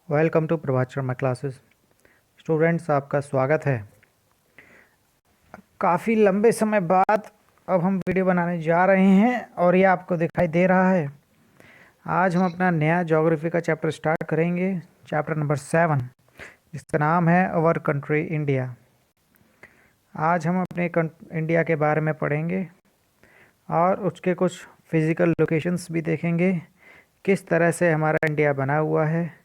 Welcome to Prabhat Sharma classes. Students, आपका स्वागत है। काफ़ी लंबे समय बाद अब हम वीडियो बनाने जा रहे हैं और ये आपको दिखाई दे रहा है। आज हम अपना नया ज्योग्राफी का चैप्टर स्टार्ट करेंगे, चैप्टर नंबर 7, जिसका नाम है अवर कंट्री इंडिया। आज हम अपने इंडिया के बारे में पढ़ेंगे और उसके कुछ फिज़िकल लोकेशंस भी देखेंगे, किस तरह से हमारा इंडिया बना हुआ है,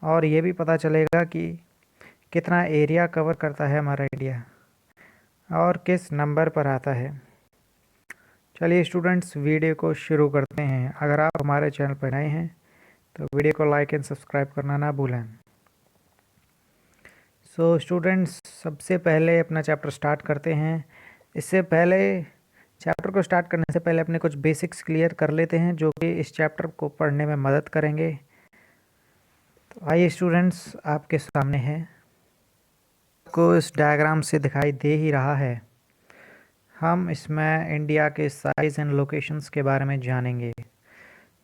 और ये भी पता चलेगा कि कितना एरिया कवर करता है हमारा इंडिया और किस नंबर पर आता है। चलिए स्टूडेंट्स, वीडियो को शुरू करते हैं। अगर आप हमारे चैनल पर नए हैं तो वीडियो को लाइक एंड सब्सक्राइब करना ना भूलें। सो स्टूडेंट्स, सबसे पहले अपना चैप्टर स्टार्ट करते हैं। इससे पहले चैप्टर को स्टार्ट करने से पहले अपने कुछ बेसिक्स क्लियर कर लेते हैं, जो कि इस चैप्टर को पढ़ने में मदद करेंगे। तो आइए स्टूडेंट्स, आपके सामने है, आपको इस डायग्राम से दिखाई दे ही रहा है। हम इसमें इंडिया के साइज एंड लोकेशंस के बारे में जानेंगे।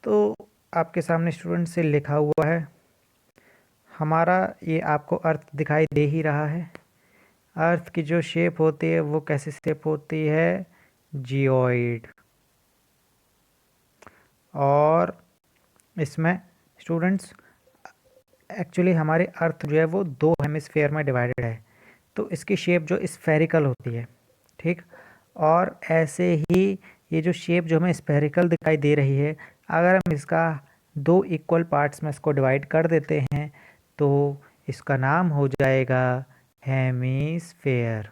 तो आपके सामने स्टूडेंट से लिखा हुआ है हमारा, ये आपको अर्थ दिखाई दे ही रहा है। अर्थ की जो शेप होती है वो कैसी शेप होती है? जियोइड। और इसमें स्टूडेंट्स एक्चुअली हमारे अर्थ जो है वो 2 हेमिस्फेयर में डिवाइडेड है, तो इसकी शेप जो स्फेरिकल होती है, ठीक। और ऐसे ही ये जो शेप जो हमें स्फेरिकल दिखाई दे रही है, अगर हम इसका 2 इक्वल पार्ट्स में इसको डिवाइड कर देते हैं तो इसका नाम हो जाएगा हेमिस्फेयर।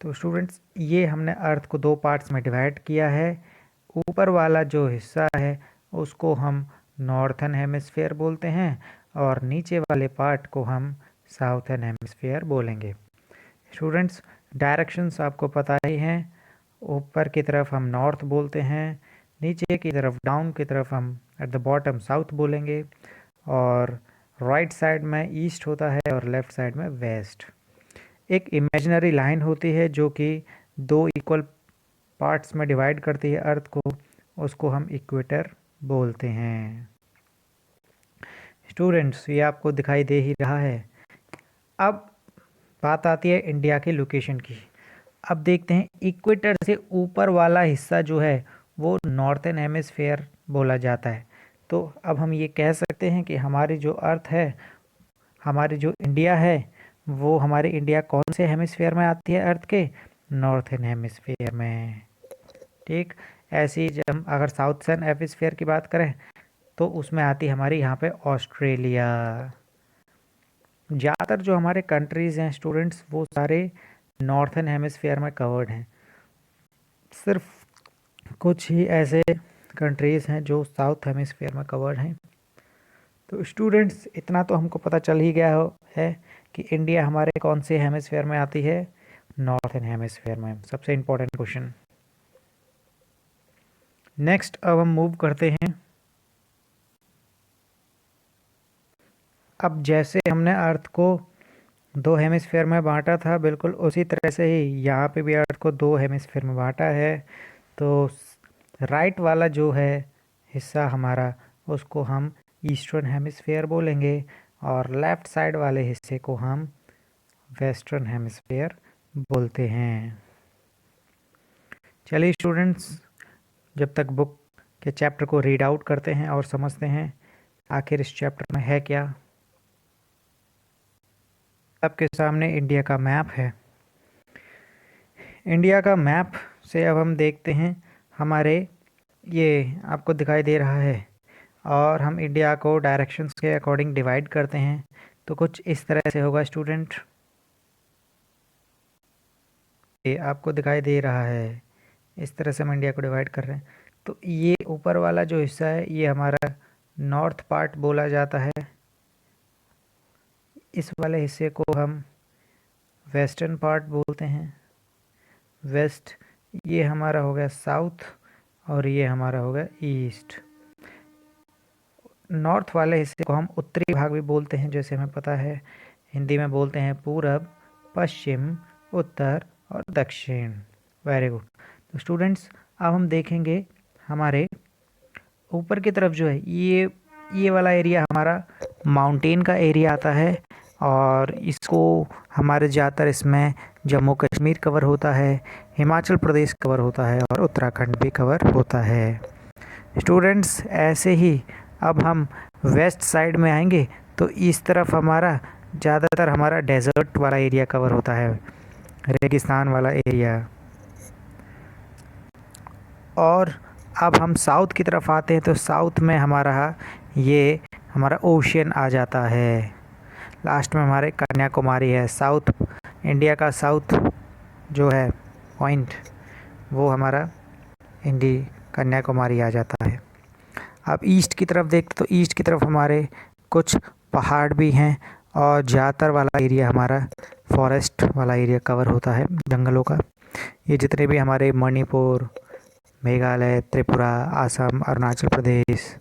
तो स्टूडेंट्स, ये हमने अर्थ को 2 पार्ट्स में डिवाइड किया है। ऊपर वाला जो हिस्सा है उसको हम नॉर्थर्न हेमिस्फेयर बोलते हैं और नीचे वाले पार्ट को हम साउथर्न हेमिस्फेयर बोलेंगे। स्टूडेंट्स, डायरेक्शंस आपको पता ही हैं। ऊपर की तरफ हम नॉर्थ बोलते हैं, नीचे की तरफ डाउन की तरफ हम एट द बॉटम साउथ बोलेंगे, और राइट साइड में ईस्ट होता है और लेफ्ट साइड में वेस्ट। एक इमेजिनरी लाइन होती है जो कि 2 इक्वल पार्ट्स में डिवाइड करती है अर्थ को, उसको हम इक्वेटर बोलते हैं। स्टूडेंट्स, ये आपको दिखाई दे ही रहा है। अब बात आती है इंडिया के लोकेशन की। अब देखते हैं, इक्वेटर से ऊपर वाला हिस्सा जो है वो नॉर्थर्न हेमिस्फेयर बोला जाता है। तो अब हम ये कह सकते हैं कि हमारी जो अर्थ है, हमारी जो इंडिया है, वो हमारी इंडिया कौन से हेमिस्फेयर में आती है? अर्थ के नॉर्थर्न हेमिस्फेयर में, ठीक। ऐसे ही जब हम अगर साउथर्न हेमिस्फेयर की बात करें तो उसमें आती है हमारी यहाँ पे ऑस्ट्रेलिया। ज़्यादातर जो हमारे कंट्रीज़ हैं स्टूडेंट्स, वो सारे नॉर्थर्न हेमिस्फेयर में कवर्ड हैं। सिर्फ कुछ ही ऐसे कंट्रीज़ हैं जो साउथ हेमिस्फेयर में कवर्ड हैं। तो स्टूडेंट्स, इतना तो हमको पता चल ही गया है कि इंडिया हमारे कौन से हेमिस्फेयर में आती है? नॉर्थर्न हेमिस्फेयर में। सबसे इम्पोर्टेंट क्वेश्चन। नेक्स्ट, अब हम मूव करते हैं। अब जैसे हमने अर्थ को 2 हेमिस्फेयर में बांटा था, बिल्कुल उसी तरह से ही यहाँ पे भी अर्थ को 2 हेमिस्फेयर में बांटा है। तो राइट वाला जो है हिस्सा हमारा, उसको हम ईस्टर्न हेमिस्फेयर बोलेंगे, और लेफ़्ट साइड वाले हिस्से को हम वेस्टर्न हेमिस्फेयर बोलते हैं। चलिए स्टूडेंट्स, जब तक बुक के चैप्टर को रीड आउट करते हैं और समझते हैं आखिर इस चैप्टर में है क्या। आपके सामने इंडिया का मैप है। इंडिया का मैप से अब हम देखते हैं हमारे, ये आपको दिखाई दे रहा है, और हम इंडिया को डायरेक्शंस के अकॉर्डिंग डिवाइड करते हैं। तो कुछ इस तरह से होगा स्टूडेंट, ये आपको दिखाई दे रहा है। इस तरह से हम इंडिया को डिवाइड कर रहे हैं। तो ये ऊपर वाला जो हिस्सा है ये हमारा नॉर्थ पार्ट बोला जाता है। इस वाले हिस्से को हम वेस्टर्न पार्ट बोलते हैं। वेस्ट, ये हमारा हो गया साउथ, और ये हमारा हो गया ईस्ट। नॉर्थ वाले हिस्से को हम उत्तरी भाग भी बोलते हैं, जैसे हमें पता है हिंदी में बोलते हैं पूरब, पश्चिम, उत्तर और दक्षिण। Very good. तो स्टूडेंट्स, अब हम देखेंगे हमारे ऊपर की तरफ जो है ये वाला एरिया हमारा माउंटेन का एरिया आता है, और इसको हमारे ज़्यादातर इसमें जम्मू कश्मीर कवर होता है, हिमाचल प्रदेश कवर होता है और उत्तराखंड भी कवर होता है। स्टूडेंट्स, ऐसे ही अब हम वेस्ट साइड में आएंगे तो इस तरफ हमारा ज़्यादातर हमारा डेजर्ट वाला एरिया कवर होता है, रेगिस्तान वाला एरिया। और अब हम साउथ की तरफ आते हैं तो साउथ में हमारा ओशियन आ जाता है। लास्ट में हमारे कन्याकुमारी है। साउथ इंडिया का साउथ जो है पॉइंट, वो हमारा कन्याकुमारी आ जाता है। अब ईस्ट की तरफ देखते तो ईस्ट की तरफ हमारे कुछ पहाड़ भी हैं, और ज़्यादातर वाला एरिया हमारा फॉरेस्ट वाला एरिया कवर होता है, जंगलों का। ये जितने भी हमारे मणिपुर, मेघालय, त्रिपुरा, असम, अरुणाचल प्रदेश,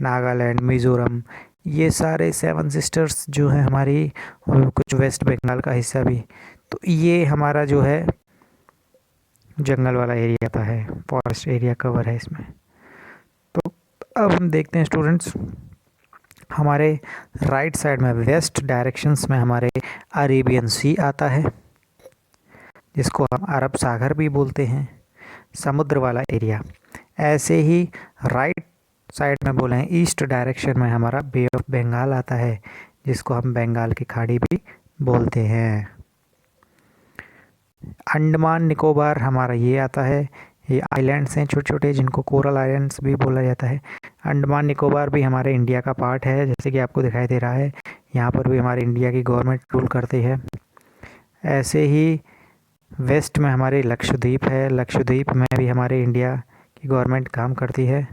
नागालैंड, मिज़ोरम, ये सारे 7 सिस्टर्स जो हैं हमारी, और कुछ वेस्ट बंगाल का हिस्सा भी, तो ये हमारा जो है जंगल वाला एरिया आता है, फॉरेस्ट एरिया कवर है इसमें। तो अब हम देखते हैं स्टूडेंट्स, हमारे राइट साइड में वेस्ट डायरेक्शंस में हमारे अरेबियन सी आता है, जिसको हम अरब सागर भी बोलते हैं, समुद्र वाला एरिया। ऐसे ही राइट साइड में बोले हैं ईस्ट डायरेक्शन में हमारा बे ऑफ बंगाल आता है, जिसको हम बंगाल की खाड़ी भी बोलते हैं। अंडमान निकोबार हमारा ये आता है, ये आइलैंड्स हैं छोटे छोटे, जिनको कोरल आइलैंड्स भी बोला जाता है। अंडमान निकोबार भी हमारे इंडिया का पार्ट है, जैसे कि आपको दिखाई दे रहा है। यहाँ पर भी हमारे इंडिया की गवर्नमेंट रूल करती है। ऐसे ही वेस्ट में हमारे लक्षद्वीप है, लक्षद्वीप में भी हमारे इंडिया की गवर्नमेंट काम करती है,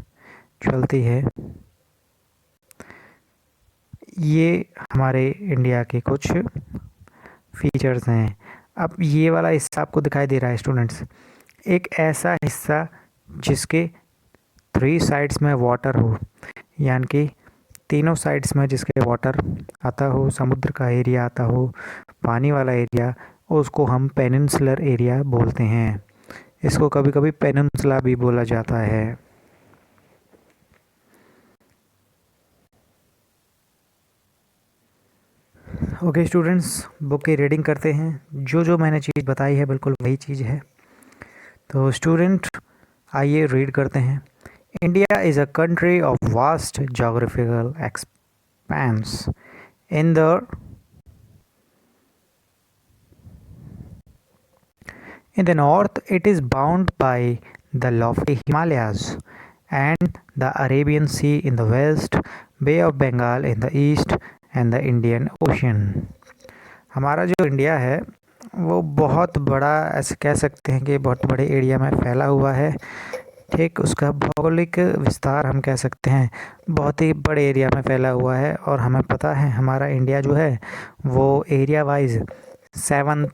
चलती है। ये हमारे इंडिया के कुछ फीचर्स हैं। अब ये वाला हिस्सा आपको दिखाई दे रहा है स्टूडेंट्स, एक ऐसा हिस्सा जिसके 3 साइड्स में वाटर हो, यानी कि तीनों साइड्स में जिसके वाटर आता हो, समुद्र का एरिया आता हो, पानी वाला एरिया, उसको हम पेनिनसुलर एरिया बोलते हैं। इसको कभी कभी पेनिनसुला भी बोला जाता है। ओके स्टूडेंट्स, बुक की रीडिंग करते हैं। जो मैंने चीज़ बताई है बिल्कुल वही चीज़ है। तो स्टूडेंट आइए रीड करते हैं। India is a country of vast geographical expense in the north, it is bound by the lofty Himalayas and the Arabian Sea in the west, Bay of Bengal in the east and the Indian Ocean। हमारा जो India है वो बहुत बड़ा, ऐसे कह सकते हैं कि बहुत बड़े एरिया में फैला हुआ है। ठीक, उसका भौगोलिक विस्तार हम कह सकते हैं बहुत ही बड़े एरिया में फैला हुआ है। और हमें पता है हमारा इंडिया जो है वो एरिया वाइज 7th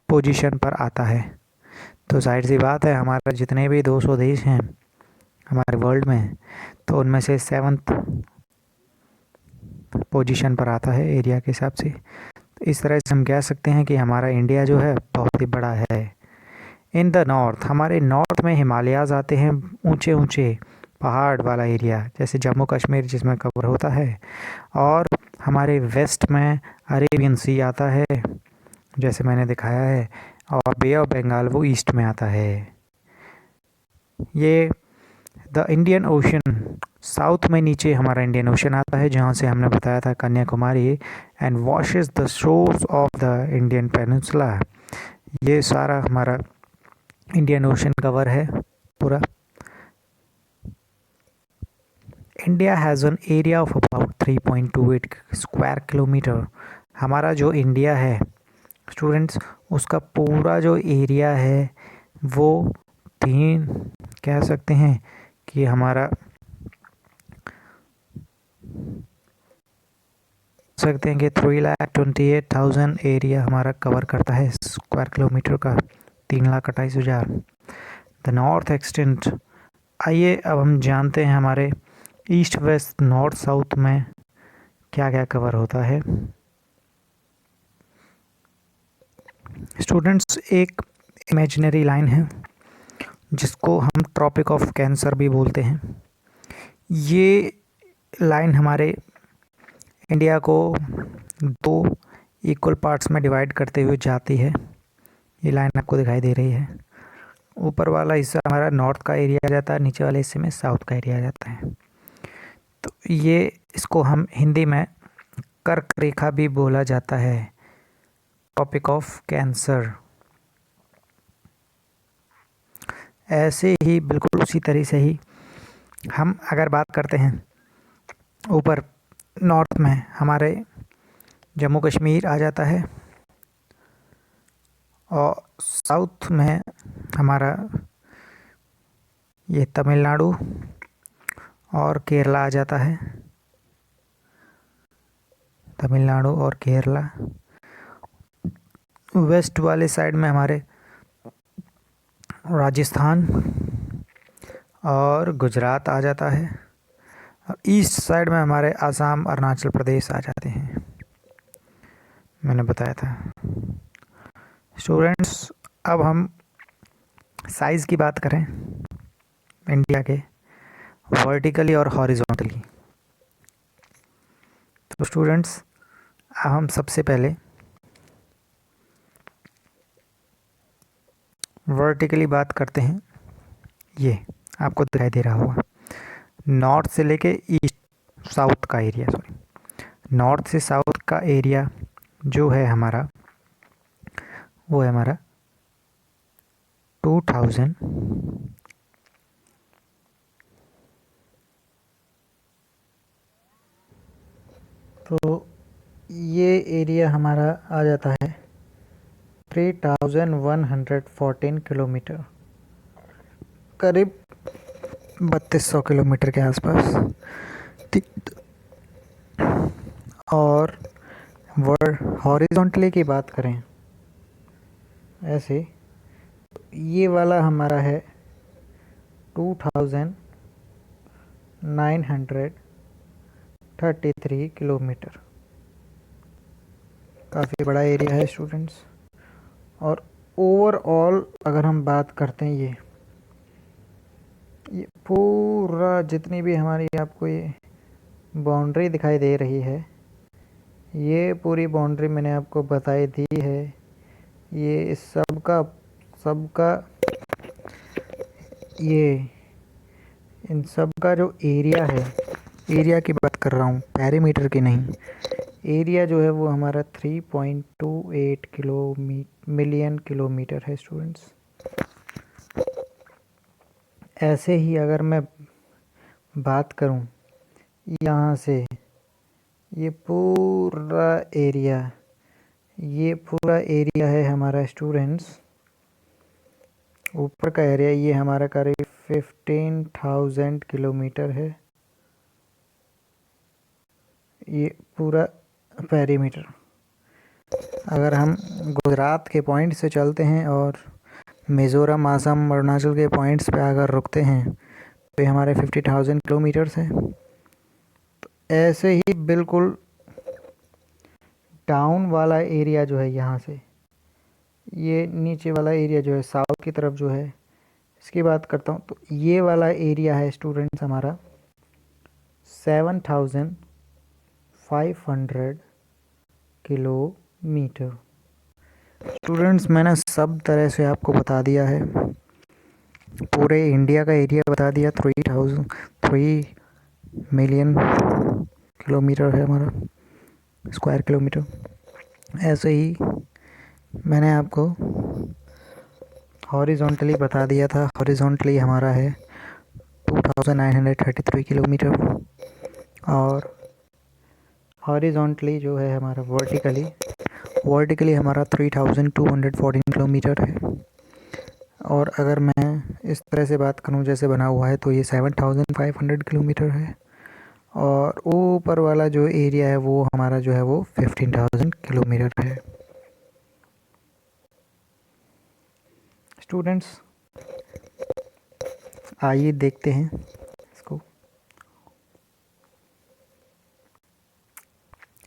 पोजीशन पर आता है। तो जाहिर सी बात है, हमारा जितने भी 200 देश हैं हमारे वर्ल्ड में, तो उनमें से 7th पोजीशन पर आता है एरिया के हिसाब से। तो इस तरह से हम कह सकते हैं कि हमारा इंडिया जो है बहुत ही बड़ा है। इन द नॉर्थ, हमारे नॉर्थ में हिमालयाज़ आते हैं, ऊंचे ऊंचे पहाड़ वाला एरिया, जैसे जम्मू कश्मीर जिसमें कवर होता है। और हमारे वेस्ट में अरेबियन सी आता है, जैसे मैंने दिखाया है। और बे ऑफ बंगाल वो ईस्ट में आता है। ये द इंडियन ओशन, साउथ में नीचे हमारा इंडियन ओशन आता है, जहाँ से हमने बताया था Kanyakumari, and washes the shores of the Indian peninsula. ये सारा हमारा इंडियन ओशन कवर है पूरा। India has an area of about 3.28 square kilometre. हमारा जो इंडिया है स्टूडेंट्स, उसका पूरा जो एरिया है वो 3 कह सकते हैं कि हमारा सकते हैं कि 3,28,000 एरिया हमारा कवर करता है स्क्वायर किलोमीटर का, 3,28,000। द नॉर्थ एक्सटेंट, आइए अब हम जानते हैं हमारे ईस्ट वेस्ट नॉर्थ साउथ में क्या क्या कवर होता है। स्टूडेंट्स, एक इमेजिनरी लाइन है जिसको हम ट्रॉपिक ऑफ कैंसर भी बोलते हैं। ये लाइन हमारे इंडिया को दो इक्वल पार्ट्स में डिवाइड करते हुए जाती है। ये लाइन आपको दिखाई दे रही है। ऊपर वाला हिस्सा हमारा नॉर्थ का एरिया आ जाता है, नीचे वाले हिस्से में साउथ का एरिया आ जाता है। तो ये इसको हम हिंदी में कर्क रेखा भी बोला जाता है, टॉपिक ऑफ कैंसर। ऐसे ही बिल्कुल उसी तरह से ही हम अगर बात करते हैं, ऊपर नॉर्थ में हमारे जम्मू कश्मीर आ जाता है और साउथ में हमारा ये तमिलनाडु और केरला आ जाता है। तमिलनाडु और केरला। वेस्ट वाले साइड में हमारे राजस्थान और गुजरात आ जाता है। और ईस्ट साइड में हमारे आसाम अरुणाचल प्रदेश आ जाते हैं। मैंने बताया था। स्टूडेंट्स, अब हम साइज़ की बात करें इंडिया के वर्टिकली और हॉरिजॉन्टली। तो स्टूडेंट्स, अब हम सबसे पहले वर्टिकली बात करते हैं। ये आपको दिखाई दे रहा होगा, नॉर्थ से लेके ईस्ट साउथ का एरिया, नॉर्थ से साउथ का एरिया जो है हमारा, वो है हमारा 2000 तो ये एरिया हमारा आ जाता है 3114 किलोमीटर, करीब 3200 किलोमीटर के आसपास। और हॉरिजॉन्टली की बात करें ऐसे, ये वाला हमारा है 2933 किलोमीटर। काफ़ी बड़ा एरिया है स्टूडेंट्स। और ओवरऑल अगर हम बात करते हैं, ये पूरा जितनी भी हमारी आपको ये बाउंड्री दिखाई दे रही है, ये पूरी बाउंड्री मैंने आपको बताई दी है। ये सबका ये इन सब का जो एरिया है, एरिया की बात कर रहा हूँ, पेरीमीटर की नहीं। एरिया जो है वो हमारा 3.28 मिलियन किलोमीटर है स्टूडेंट्स। ऐसे ही अगर मैं बात करूँ यहाँ से, ये पूरा एरिया है हमारा स्टूडेंट्स। ऊपर का एरिया ये हमारा करीब 15,000 किलोमीटर है, ये पूरा पेरीमीटर। अगर हम गुजरात के पॉइंट से चलते हैं और मिज़ोरम, आसाम, अरुणाचल के पॉइंट्स पे अगर रुकते हैं तो ये हमारे 50,000 किलोमीटर्स है। तो ऐसे ही बिल्कुल डाउन वाला एरिया जो है, यहाँ से ये नीचे वाला एरिया जो है साउथ की तरफ जो है, इसकी बात करता हूँ, तो ये वाला एरिया है स्टूडेंट्स हमारा 7,500 किलोमीटर। स्टूडेंट्स, मैंने सब तरह से आपको बता दिया है, पूरे इंडिया का एरिया बता दिया। 3 मिलियन किलोमीटर है हमारा, स्क्वायर किलोमीटर। ऐसे ही मैंने आपको हॉरिजॉन्टली बता दिया था। हॉरिजॉन्टली हमारा है 2933 किलोमीटर, और हॉरिजॉन्टली जो है हमारा वर्टिकली हमारा 3214 किलोमीटर है। और अगर मैं इस तरह से बात करूं जैसे बना हुआ है, तो ये 7,500 किलोमीटर है। और ऊपर वाला जो एरिया है वो हमारा जो है वो 15,000 किलोमीटर है। स्टूडेंट्स, आइए देखते हैं इसको।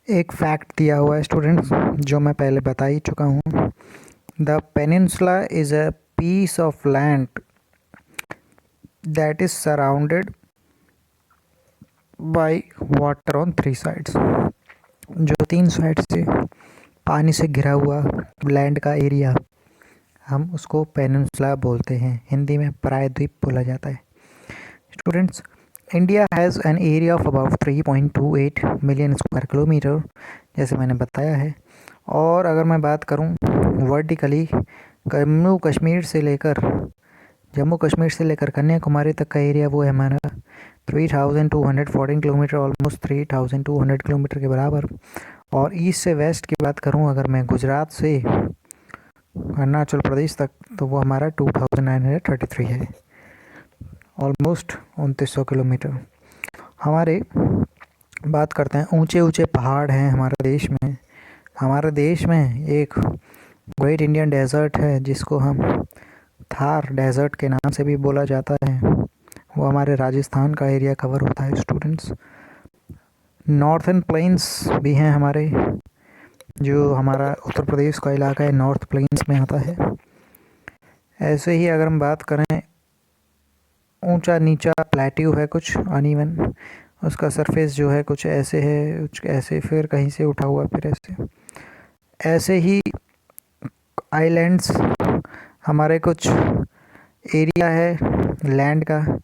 एक फैक्ट दिया हुआ है स्टूडेंट्स, जो मैं पहले बता ही चुका हूँ। The peninsula is a piece of land that is surrounded by water on 3 sides, जो 3 साइड से पानी से घिरा हुआ लैंड का एरिया, हम उसको पेनिनसुला बोलते हैं, हिंदी में प्रायद्वीप बोला जाता है। Students, India has an area of about 3.28 million square kilometre, जैसे मैंने बताया है। और अगर मैं बात करूं वर्टिकली, जम्मू कश्मीर से लेकर कन्याकुमारी तक का एरिया वो है हमारा 3214 किलोमीटर, ऑलमोस्ट 3200 किलोमीटर के बराबर। और ईस्ट से वेस्ट की बात करूं अगर मैं, गुजरात से अरुणाचल प्रदेश तक, तो वो हमारा 2933 है, ऑलमोस्ट 2900 किलोमीटर। हमारे बात करते हैं, ऊंचे ऊंचे पहाड़ हैं हमारे देश में। हमारे देश में एक ग्रेट इंडियन डेजर्ट है जिसको हम थार डेजर्ट के नाम से भी बोला जाता है, वो हमारे राजस्थान का एरिया कवर होता है। स्टूडेंट्स, नॉर्थन प्लेन्स भी हैं हमारे, जो हमारा उत्तर प्रदेश का इलाका है, नॉर्थ प्लेन्स में आता है। ऐसे ही अगर हम बात करें, ऊंचा नीचा प्लेट्यू है, कुछ अनइवन, उसका सरफेस जो है कुछ ऐसे है, कुछ ऐसे, फिर कहीं से उठा हुआ, फिर ऐसे ही आइलैंड्स हमारे कुछ एरिया है लैंड का,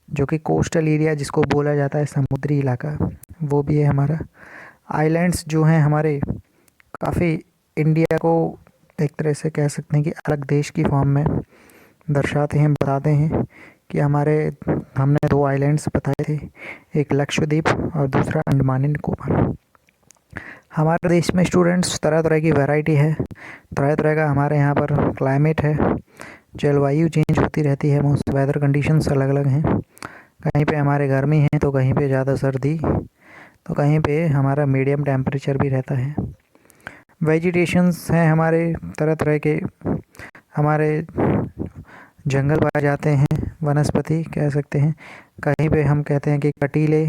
जो कि कोस्टल एरिया जिसको बोला जाता है समुद्री इलाका, वो भी है हमारा। आइलैंड्स जो हैं हमारे काफ़ी इंडिया को एक तरह से कह सकते हैं कि अलग देश की फॉर्म में दर्शाते हैं, बताते हैं कि हमने 2 आइलैंड्स बताए थे, एक लक्षद्वीप और दूसरा अंडमान एंड निकोबार। हमारे देश में स्टूडेंट्स तरह तरह की वैरायटी है, तरह तरह का हमारे यहाँ पर क्लाइमेट है, जलवायु चेंज होती रहती है, मोस्ट वेदर कंडीशंस अलग अलग हैं। कहीं पे हमारे गर्मी है तो कहीं पे ज़्यादा सर्दी, तो कहीं पे हमारा मीडियम टेम्परेचर भी रहता है। वेजिटेशंस हैं हमारे तरह तरह के, हमारे जंगल पाए जाते हैं, वनस्पति कह सकते हैं। कहीं पे हम कहते हैं कि कटीले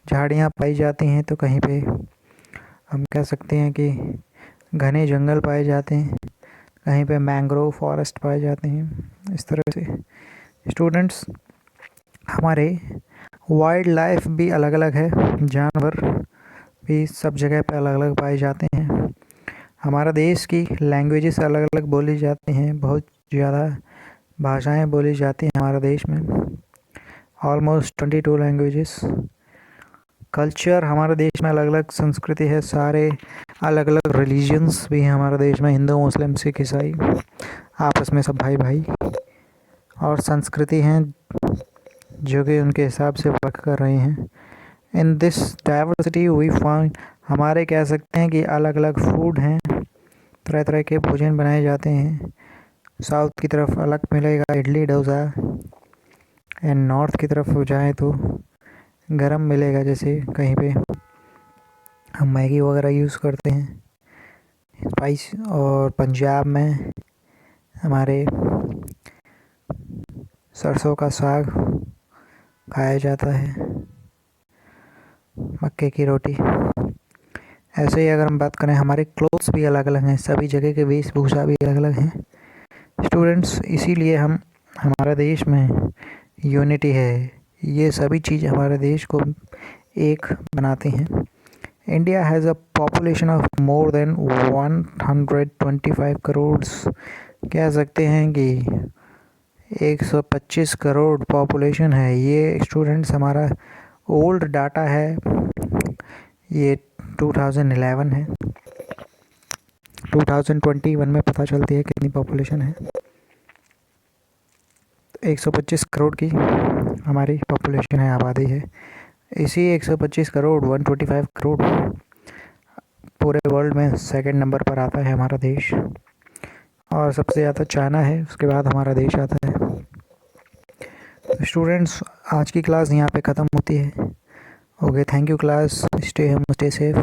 झाड़ियाँ पाई जाती हैं, तो कहीं पे हम कह सकते हैं कि घने जंगल पाए जाते हैं, कहीं पे मैंग्रोव फॉरेस्ट पाए जाते हैं। इस तरह से स्टूडेंट्स, हमारे वाइल्ड लाइफ भी अलग अलग है, जानवर भी सब जगह पे अलग अलग पाए जाते हैं। हमारा देश की लैंग्वेजेस अलग अलग बोली जाती हैं, बहुत ज़्यादा भाषाएं बोली जाती हैं हमारे देश में, ऑलमोस्ट 22 लैंग्वेजेस। कल्चर हमारे देश में अलग अलग संस्कृति है, सारे अलग अलग रिलीजन्स भी हैं हमारे देश में, हिंदू मुस्लिम सिख ईसाई, आपस में सब भाई भाई। और संस्कृति हैं जो कि उनके हिसाब से वर्क कर रहे हैं। In this diversity we find, हमारे कह सकते हैं कि अलग अलग फूड हैं, तरह तरह के भोजन बनाए जाते हैं। साउथ की तरफ अलग मिलेगा इडली डोसा, एंड नॉर्थ की तरफ जाएँ तो गरम मिलेगा, जैसे कहीं पे हम मैगी वगैरह यूज़ करते हैं, स्पाइस। और पंजाब में हमारे सरसों का साग खाया जाता है, मक्के की रोटी। ऐसे ही अगर हम बात करें, हमारे क्लोथ्स भी अलग अलग हैं, सभी जगह के वेशभूषा भी अलग अलग हैं। स्टूडेंट्स, इसीलिए हमारे देश में यूनिटी है, ये सभी चीज़ हमारे देश को एक बनाती हैं। India has a population of more than 125 crore, कह सकते हैं कि 125 करोड़ पॉपुलेशन है। ये स्टूडेंट्स हमारा ओल्ड डाटा है, ये 2011 है, 2021 में पता चलती है कितनी पॉपुलेशन है। 125 करोड़ की हमारी पॉपुलेशन है, आबादी है। इसी 125 करोड़ 125 करोड़ पूरे वर्ल्ड में सेकंड नंबर पर आता है हमारा देश, और सबसे ज़्यादा चाइना है, उसके बाद हमारा देश आता है। तो स्टूडेंट्स, आज की क्लास यहाँ पे ख़त्म होती है। Okay, thank you class, stay home stay safe.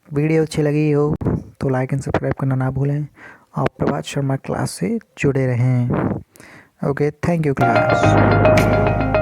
Video अच्छी लगी हो तो लाइक एंड सब्सक्राइब करना ना भूलें, और प्रभात शर्मा क्लास से जुड़े रहें। Okay, thank you class.